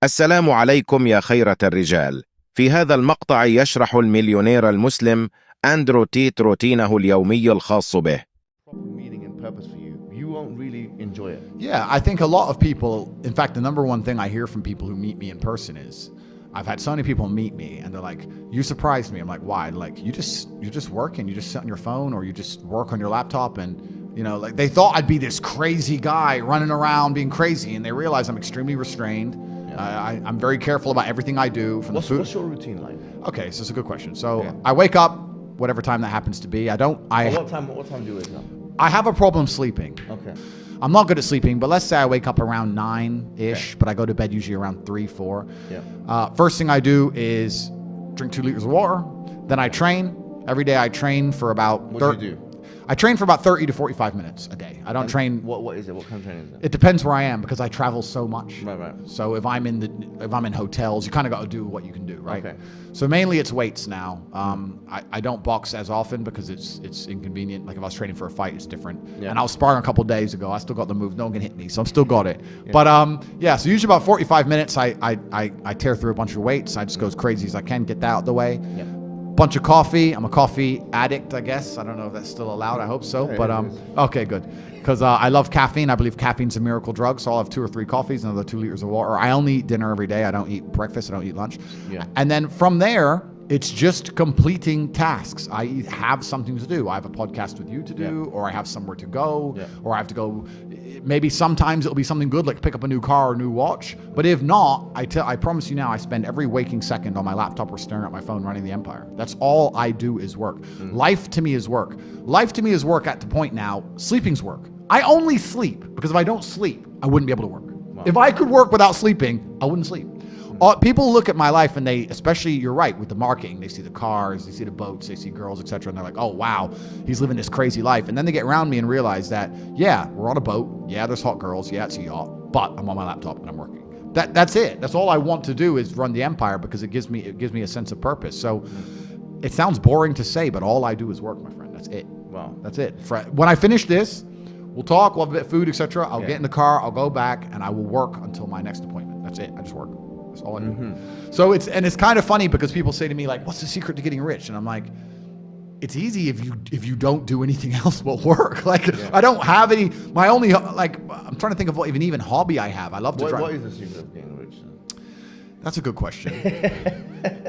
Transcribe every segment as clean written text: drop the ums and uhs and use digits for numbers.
السلام عليكم يا خيرة الرجال. في هذا المقطع يشرح المليونير المسلم أندرو روتينه اليومي الخاص به. You won't really enjoy it. Yeah, I think a lot of people, in fact, the number one thing I hear from people who meet me in person is, I've had so many people meet me and they're like, you surprised me. I'm like, why? Like, you just work and you just sit on your phone or you just work on your laptop, and you know, like they thought I'd be this crazy guy running around being crazy, and they realize I'm extremely restrained. I'm very careful about everything I do. From What's your routine like? Okay, so it's a good question. So I wake up whatever time that happens to be. What time do you wake up? I have a problem sleeping. Okay. I'm not good at sleeping, but let's say I wake up around 9-ish, but I go to bed usually around 3, 4. Yeah. First thing I do is drink 2 liters of water. Then I train. Every day I train for about... What do you do? I train for about 30 to 45 minutes a day. I don't train... What is it? What kind of training is it? It depends where I am because I travel so much. Right. So if I'm in hotels, you kind of got to do what you can do, right? Okay. So mainly it's weights now. I don't box as often because it's inconvenient. Like if I was training for a fight, it's different. Yeah. And I was sparring a couple of days ago. I still got the move. No one can hit me, so I'm still got it. Yeah. But yeah. So usually about 45 minutes, I tear through a bunch of weights. I just go as crazy as I can, get that out of the way. Yeah. Bunch of coffee. I'm a coffee addict, I guess. I don't know if that's still allowed. I hope so. Yeah, but okay, good. Because I love caffeine. I believe caffeine's a miracle drug. So I'll have 2 or 3 coffees, another 2 liters of water. I only eat dinner every day. I don't eat breakfast. I don't eat lunch. Yeah. And then from there, it's just completing tasks. I have something to do. I have a podcast with you to do, or I have somewhere to go, or I have to go. Maybe sometimes it'll be something good, like pick up a new car or a new watch. But if not, I promise you now, I spend every waking second on my laptop or staring at my phone running the empire. That's all I do is work. Life to me is work. Life to me is work at the point now, sleeping's work. I only sleep because if I don't sleep, I wouldn't be able to work. Wow. If I could work without sleeping, I wouldn't sleep. People look at my life and they, especially you're right, with the marketing, they see the cars, they see the boats, they see girls, etc. And they're like, oh, wow, he's living this crazy life. And then they get around me and realize that, yeah, we're on a boat. Yeah, there's hot girls. Yeah, it's a yacht. But I'm on my laptop and I'm working. That's it. That's all I want to do is run the empire because it gives me a sense of purpose. So it sounds boring to say, but all I do is work, my friend. That's it. Wow. That's it. When I finish this, we'll talk, we'll have a bit of food, etc. I'll get in the car, I'll go back, and I will work until my next appointment. That's it. I just work. That's all I do. So it's kind of funny because people say to me like, what's the secret to getting rich? And I'm like, it's easy if you don't do anything else but work. Like I don't have any, my only, like, I'm trying to think of what even hobby I have. I love to drive. What is the secret of getting rich? That's a good question.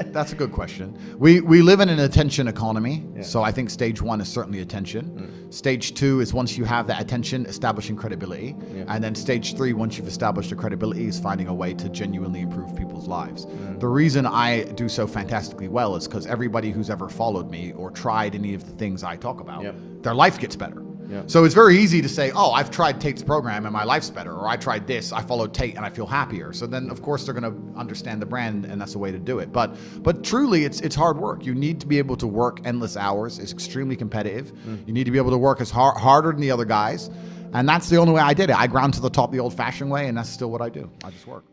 That's a good question. We live in an attention economy, so I think stage 1 is certainly attention. Stage 2 is once you have that attention, establishing credibility. And then stage 3, once you've established the credibility, is finding a way to genuinely improve people's lives. The reason I do so fantastically well is because everybody who's ever followed me or tried any of the things I talk about, their life gets better. So it's very easy to say, oh, I've tried Tate's program and my life's better, or I tried this, I followed Tate and I feel happier. So then of course they're going to understand the brand, and that's the way to do it. But truly it's hard work. You need to be able to work endless hours. It's extremely competitive. You need to be able to work as harder than the other guys. And that's the only way I did it. I ground to the top the old fashioned way, and that's still what I do. I just work.